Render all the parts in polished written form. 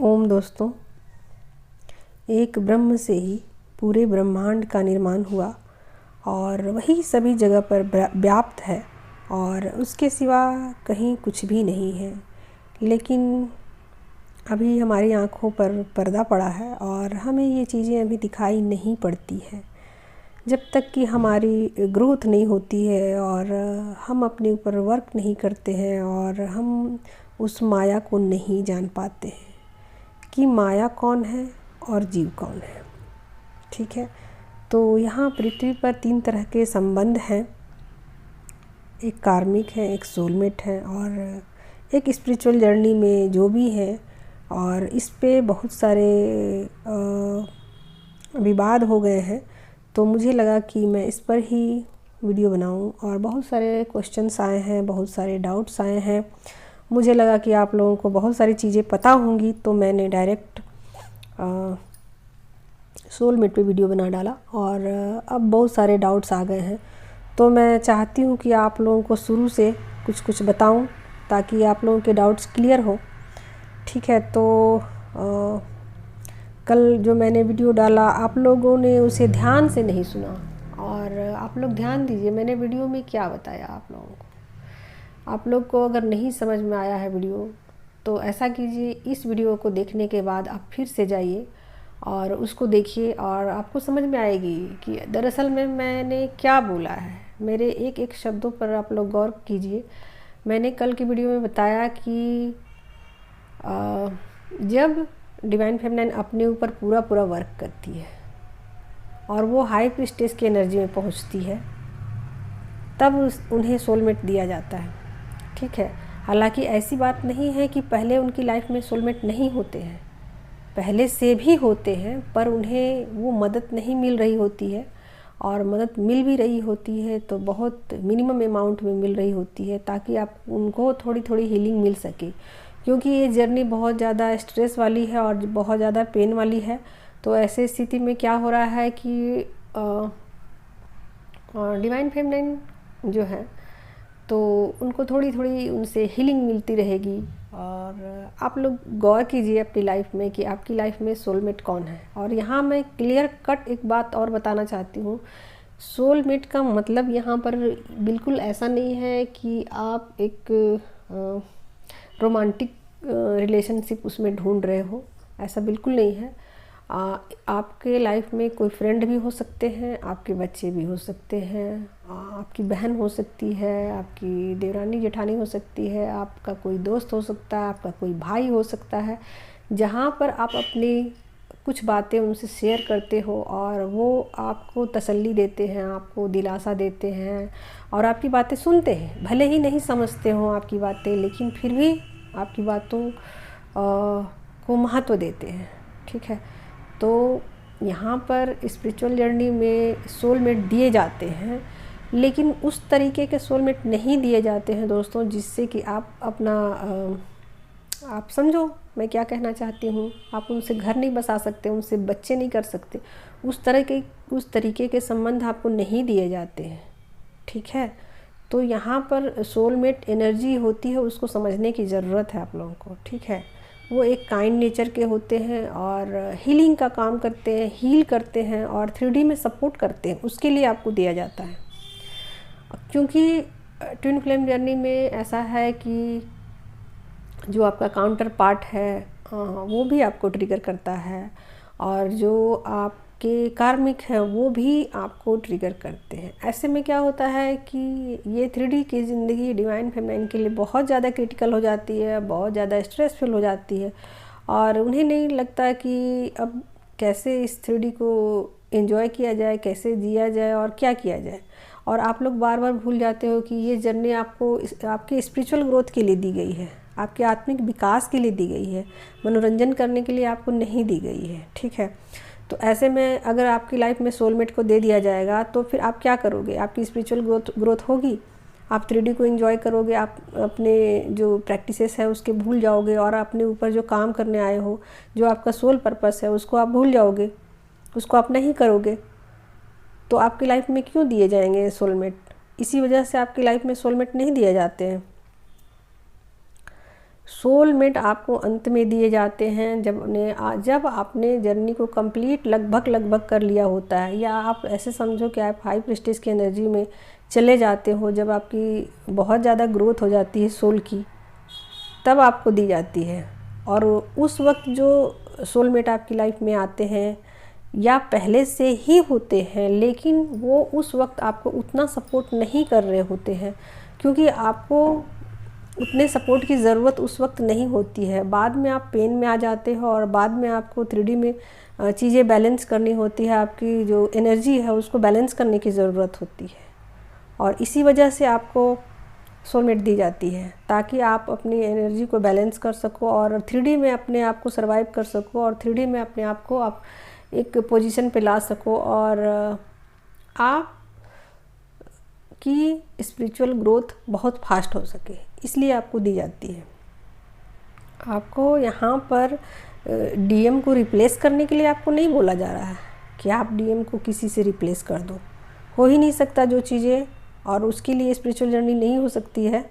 ओम दोस्तों, एक ब्रह्म से ही पूरे ब्रह्मांड का निर्माण हुआ और वही सभी जगह पर व्याप्त है और उसके सिवा कहीं कुछ भी नहीं है। लेकिन अभी हमारी आँखों पर पर्दा पड़ा है और हमें ये चीज़ें अभी दिखाई नहीं पड़ती है। जब तक कि हमारी ग्रोथ नहीं होती है और हम अपने ऊपर वर्क नहीं करते हैं और हम उस माया को नहीं जान पाते हैं कि माया कौन है और जीव कौन है। ठीक है, तो यहाँ पृथ्वी पर 3 तरह के संबंध हैं। एक कार्मिक है, एक सोलमेट है और एक स्पिरिचुअल जर्नी में जो भी है। और इस पे बहुत सारे विवाद हो गए हैं, तो मुझे लगा कि मैं इस पर ही वीडियो बनाऊं। और बहुत सारे क्वेश्चंस आए हैं, बहुत सारे डाउट्स आए हैं। मुझे लगा कि आप लोगों को बहुत सारी चीज़ें पता होंगी, तो मैंने डायरेक्ट सोलमेट पे वीडियो बना डाला। और अब बहुत सारे डाउट्स आ गए हैं, तो मैं चाहती हूँ कि आप लोगों को शुरू से कुछ बताऊँ ताकि आप लोगों के डाउट्स क्लियर हो। ठीक है, तो कल जो मैंने वीडियो डाला आप लोगों ने उसे ध्यान से नहीं सुना। और आप लोग ध्यान दीजिए, मैंने वीडियो में क्या बताया आप लोगों को। आप लोग को अगर नहीं समझ में आया है वीडियो, तो ऐसा कीजिए, इस वीडियो को देखने के बाद आप फिर से जाइए और उसको देखिए और आपको समझ में आएगी कि दरअसल में मैंने क्या बोला है। मेरे एक एक शब्दों पर आप लोग गौर कीजिए। मैंने कल की वीडियो में बताया कि जब डिवाइन फेमिनाइन अपने ऊपर पूरा वर्क करती है और वो हाई प्रीस्टेस की एनर्जी में पहुंचती है, तब उन्हें सोलमेट दिया जाता है। ठीक है, हालांकि ऐसी बात नहीं है कि पहले उनकी लाइफ में सोलमेट नहीं होते हैं, पहले से भी होते हैं, पर उन्हें वो मदद नहीं मिल रही होती है। और मदद मिल भी रही होती है तो बहुत मिनिमम अमाउंट में मिल रही होती है, ताकि आप उनको थोड़ी थोड़ी हीलिंग मिल सके। क्योंकि ये जर्नी बहुत ज़्यादा स्ट्रेस वाली है और बहुत ज़्यादा पेन वाली है। तो ऐसे स्थिति में क्या हो रहा है कि डिवाइन फेमिनाइन जो है, तो उनको थोड़ी थोड़ी उनसे हीलिंग मिलती रहेगी। और आप लोग गौर कीजिए अपनी लाइफ में कि आपकी लाइफ में सोलमेट कौन है। और यहाँ मैं क्लियर कट एक बात और बताना चाहती हूँ, सोलमेट का मतलब यहाँ पर बिल्कुल ऐसा नहीं है कि आप एक रोमांटिक रिलेशनशिप उसमें ढूंढ रहे हो, ऐसा बिल्कुल नहीं है। आपके लाइफ में कोई फ्रेंड भी हो सकते हैं, आपके बच्चे भी हो सकते हैं, आपकी बहन हो सकती है, आपकी देवरानी जेठानी हो सकती है, आपका कोई दोस्त हो सकता है, आपका कोई भाई हो सकता है, जहाँ पर आप अपनी कुछ बातें उनसे शेयर करते हो और वो आपको तसल्ली देते हैं, आपको दिलासा देते हैं और आपकी बातें सुनते हैं। भले ही नहीं समझते हो आपकी बातें, लेकिन फिर भी आपकी बातों को महत्व देते हैं। ठीक है, तो यहाँ पर स्पिरिचुअल जर्नी में सोलमेट दिए जाते हैं, लेकिन उस तरीके के सोलमेट नहीं दिए जाते हैं दोस्तों, जिससे कि आप अपना आप समझो मैं क्या कहना चाहती हूँ। आप उनसे घर नहीं बसा सकते, उनसे बच्चे नहीं कर सकते, उस तरीके के संबंध आपको नहीं दिए जाते हैं। ठीक है, तो यहाँ पर सोलमेट एनर्जी होती है, उसको समझने की ज़रूरत है आप लोगों को। ठीक है, वो एक काइंड नेचर के होते हैं और हीलिंग का काम करते हैं, हील करते हैं और 3D में सपोर्ट करते हैं, उसके लिए आपको दिया जाता है। क्योंकि ट्विन फ्लेम जर्नी में ऐसा है कि जो आपका काउंटर पार्ट है वो भी आपको ट्रिगर करता है, और जो आपके कार्मिक है वो भी आपको ट्रिगर करते हैं। ऐसे में क्या होता है कि ये 3D की ज़िंदगी डिवाइन फेमिनाइन के लिए बहुत ज़्यादा क्रिटिकल हो जाती है, बहुत ज़्यादा स्ट्रेसफुल हो जाती है और उन्हें नहीं लगता कि अब कैसे इस 3D को एंजॉय किया जाए, कैसे जिया जाए और क्या किया जाए। और आप लोग बार बार भूल जाते हो कि ये जर्नी आपको आपके स्पिरिचुअल ग्रोथ के लिए दी गई है, आपके आत्मिक विकास के लिए दी गई है, मनोरंजन करने के लिए आपको नहीं दी गई है। ठीक है, तो ऐसे में अगर आपकी लाइफ में सोलमेट को दे दिया जाएगा तो फिर आप क्या करोगे? आपकी स्पिरिचुअल ग्रोथ होगी, आप 3D को एंजॉय करोगे, आप अपने जो प्रैक्टिसेस है उसके भूल जाओगे और अपने ऊपर जो काम करने आए हो, जो आपका सोल पर्पस है, उसको आप भूल जाओगे, उसको आप नहीं करोगे। तो आपकी लाइफ में क्यों दिए जाएंगे सोलमेट? इसी वजह से आपकी लाइफ में सोलमेट नहीं दिए जाते हैं। सोलमेट आपको अंत में दिए जाते हैं जब आपने जर्नी को कंप्लीट लगभग कर लिया होता है, या आप ऐसे समझो कि आप हाई प्रेस्टीज की एनर्जी में चले जाते हो, जब आपकी बहुत ज़्यादा ग्रोथ हो जाती है सोल की, तब आपको दी जाती है। और उस वक्त जो सोलमेट आपकी लाइफ में आते हैं या पहले से ही होते हैं, लेकिन वो उस वक्त आपको उतना सपोर्ट नहीं कर रहे होते हैं, क्योंकि आपको उतने सपोर्ट की ज़रूरत उस वक्त नहीं होती है। बाद में आप पेन में आ जाते हो और बाद में आपको 3D में चीज़ें बैलेंस करनी होती है, आपकी जो एनर्जी है उसको बैलेंस करने की ज़रूरत होती है, और इसी वजह से आपको सोलमेट दी जाती है, ताकि आप अपनी एनर्जी को बैलेंस कर सको और 3D में अपने आप को सर्वाइव कर सको, और 3D में अपने आप को आप एक पोजीशन पे ला सको, और आप की स्पिरिचुअल ग्रोथ बहुत फास्ट हो सके, इसलिए आपको दी जाती है। आपको यहाँ पर डीएम को रिप्लेस करने के लिए आपको नहीं बोला जा रहा है कि आप डीएम को किसी से रिप्लेस कर दो, हो ही नहीं सकता जो चीज़ें, और उसके लिए स्पिरिचुअल जर्नी नहीं हो सकती है,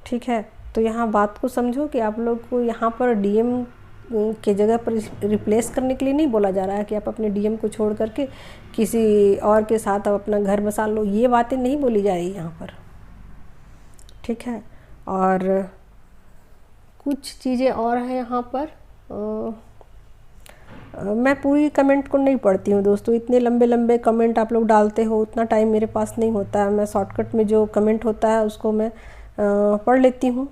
ठीक है। तो यहाँ बात को समझो कि आप लोग को यहाँ पर डीएम के जगह पर रिप्लेस करने के लिए नहीं बोला जा रहा है कि आप अपने डीएम को छोड़ करके किसी और के साथ आप अपना घर बसा लो, ये बातें नहीं बोली जा रही यहाँ पर, ठीक है। और कुछ चीज़ें और हैं यहाँ पर। मैं पूरी कमेंट को नहीं पढ़ती हूँ दोस्तों, इतने लंबे लंबे कमेंट आप लोग डालते हो, उतना टाइम मेरे पास नहीं होता है। मैं शॉर्टकट में जो कमेंट होता है उसको मैं पढ़ लेती हूँ,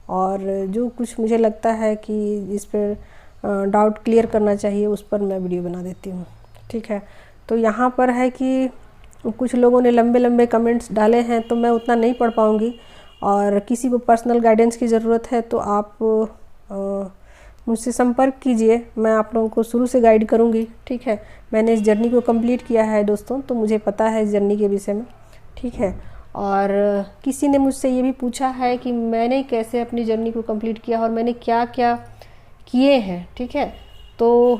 और जो कुछ मुझे लगता है कि जिस पर डाउट क्लियर करना चाहिए उस पर मैं वीडियो बना देती हूँ, ठीक है। तो यहाँ पर है कि कुछ लोगों ने लंबे लंबे कमेंट्स डाले हैं, तो मैं उतना नहीं पढ़ पाऊँगी, और किसी को पर्सनल गाइडेंस की ज़रूरत है तो आप मुझसे संपर्क कीजिए, मैं आप लोगों को शुरू से गाइड करूँगी, ठीक है। मैंने इस जर्नी को कंप्लीट किया है दोस्तों, तो मुझे पता है इस जर्नी के विषय में, ठीक है। और किसी ने मुझसे ये भी पूछा है कि मैंने कैसे अपनी जर्नी को कंप्लीट किया और मैंने क्या क्या किए हैं, ठीक है। तो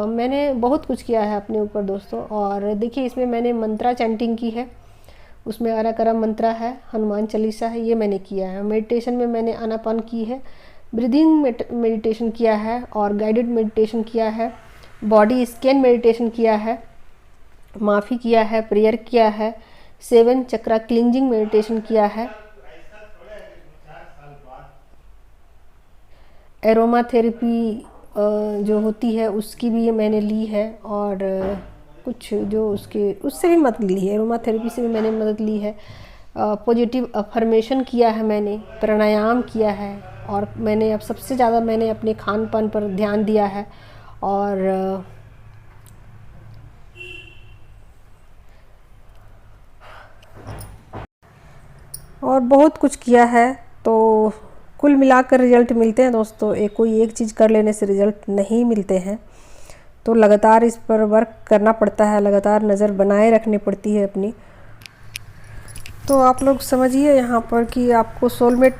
मैंने बहुत कुछ किया है अपने ऊपर दोस्तों, और देखिए इसमें मैंने मंत्रा चैंटिंग की है, उसमें अराकरा मंत्रा है, हनुमान चालीसा है, ये मैंने किया है। मेडिटेशन में मैंने आनापान की है, ब्रीदिंग मेडिटेशन किया है, और गाइडेड मेडिटेशन किया है, बॉडी स्कैन मेडिटेशन किया है, माफ़ी किया है, प्रेयर किया है, 7 चक्रा क्लिंजिंग मेडिटेशन किया है, एरोमा थेरेपी जो होती है उसकी भी मैंने ली है, और कुछ जो उससे भी मदद ली है, एरोमा थेरेपी से भी मैंने मदद ली है। पॉजिटिव अफर्मेशन किया है मैंने, प्राणायाम किया है, और मैंने अब सबसे ज़्यादा मैंने अपने खान पान पर ध्यान दिया है, और बहुत कुछ किया है। तो कुल मिलाकर रिज़ल्ट मिलते हैं दोस्तों, कोई एक चीज़ कर लेने से रिज़ल्ट नहीं मिलते हैं, तो लगातार इस पर वर्क करना पड़ता है, लगातार नज़र बनाए रखनी पड़ती है अपनी। तो आप लोग समझिए यहाँ पर कि आपको सोलमेट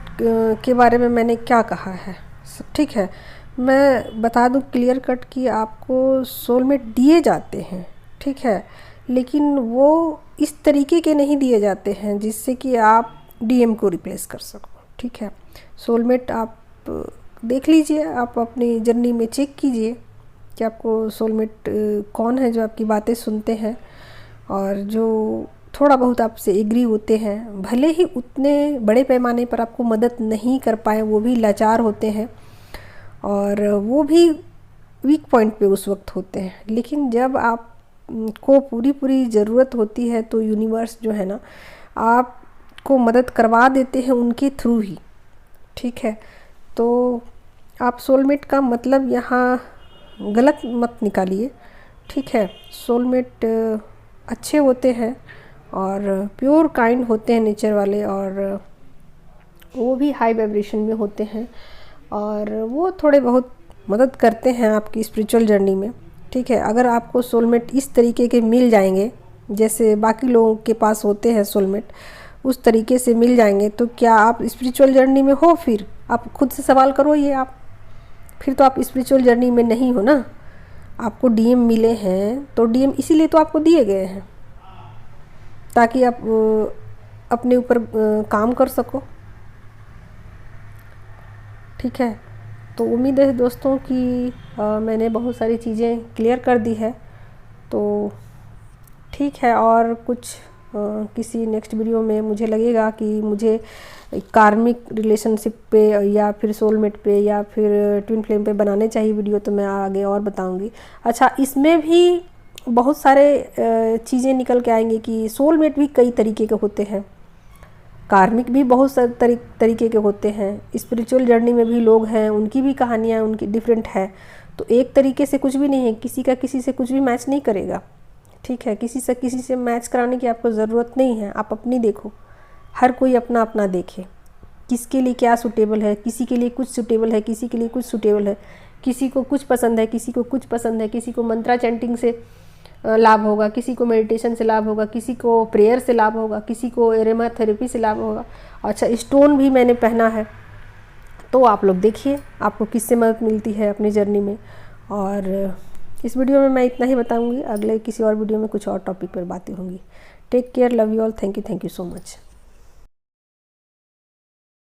के बारे में मैंने क्या कहा है, सब ठीक है। मैं बता दूँ क्लियर कट कि आपको सोलमेट दिए जाते हैं, ठीक है, लेकिन वो इस तरीके के नहीं दिए जाते हैं जिससे कि आप डीएम को रिप्लेस कर सको, ठीक है। सोलमेट आप देख लीजिए, आप अपनी जर्नी में चेक कीजिए कि आपको सोलमेट कौन है जो आपकी बातें सुनते हैं और जो थोड़ा बहुत आपसे एग्री होते हैं, भले ही उतने बड़े पैमाने पर आपको मदद नहीं कर पाए, वो भी लाचार होते हैं और वो भी वीक पॉइंट पे उस वक्त होते हैं। लेकिन जब आप को पूरी ज़रूरत होती है तो यूनिवर्स जो है ना आपको मदद करवा देते हैं उनके थ्रू ही, ठीक है। तो आप सोलमेट का मतलब यहाँ गलत मत निकालिए, ठीक है। सोलमेट अच्छे होते हैं और प्योर काइंड होते हैं नेचर वाले, और वो भी हाई वाइब्रेशन में होते हैं और वो थोड़े बहुत मदद करते हैं आपकी स्पिरिचुअल जर्नी में, ठीक है। अगर आपको सोलमेट इस तरीके के मिल जाएंगे जैसे बाकी लोगों के पास होते हैं सोलमेट, उस तरीके से मिल जाएंगे तो क्या आप स्पिरिचुअल जर्नी में हो? फिर आप खुद से सवाल करो, ये आप फिर तो आप स्पिरिचुअल जर्नी में नहीं हो ना। आपको डीएम मिले हैं तो डीएम इसीलिए तो आपको दिए गए हैं ताकि आप अपने ऊपर काम कर सको। ठीक है। तो उम्मीद है दोस्तों कि मैंने बहुत सारी चीज़ें क्लियर कर दी है। तो ठीक है, और कुछ किसी नेक्स्ट वीडियो में मुझे लगेगा कि मुझे कार्मिक रिलेशनशिप पे या फिर सोलमेट पे या फिर ट्विन फ्लेम पे बनाने चाहिए वीडियो, तो मैं आगे और बताऊंगी। अच्छा, इसमें भी बहुत सारे चीज़ें निकल के आएंगी कि सोलमेट भी कई तरीके के होते हैं, कार्मिक भी बहुत सारे तरीके के होते हैं, स्पिरिचुअल जर्नी में भी लोग हैं, उनकी भी कहानियाँ उनकी डिफरेंट है। तो एक तरीके से कुछ भी नहीं है, किसी का किसी से कुछ भी मैच नहीं करेगा। ठीक है, किसी से मैच कराने की आपको ज़रूरत नहीं है। आप अपनी देखो, हर कोई अपना अपना देखे, किसके लिए क्या सूटेबल है। किसी के लिए कुछ सूटेबल है, किसी के लिए कुछ सूटेबल है, किसी को कुछ पसंद है, किसी को कुछ पसंद है, किसी को मंत्रा चैंटिंग से लाभ होगा, किसी को मेडिटेशन से लाभ होगा, किसी को प्रेयर से लाभ होगा, किसी को एरोमा थेरेपी से लाभ होगा। अच्छा, स्टोन भी मैंने पहना है, तो आप लोग देखिए आपको किससे मदद मिलती है अपनी जर्नी में। और इस वीडियो में मैं इतना ही बताऊंगी, अगले किसी और वीडियो में कुछ और टॉपिक पर बातें होंगी। Take care, love you all, thank you so much.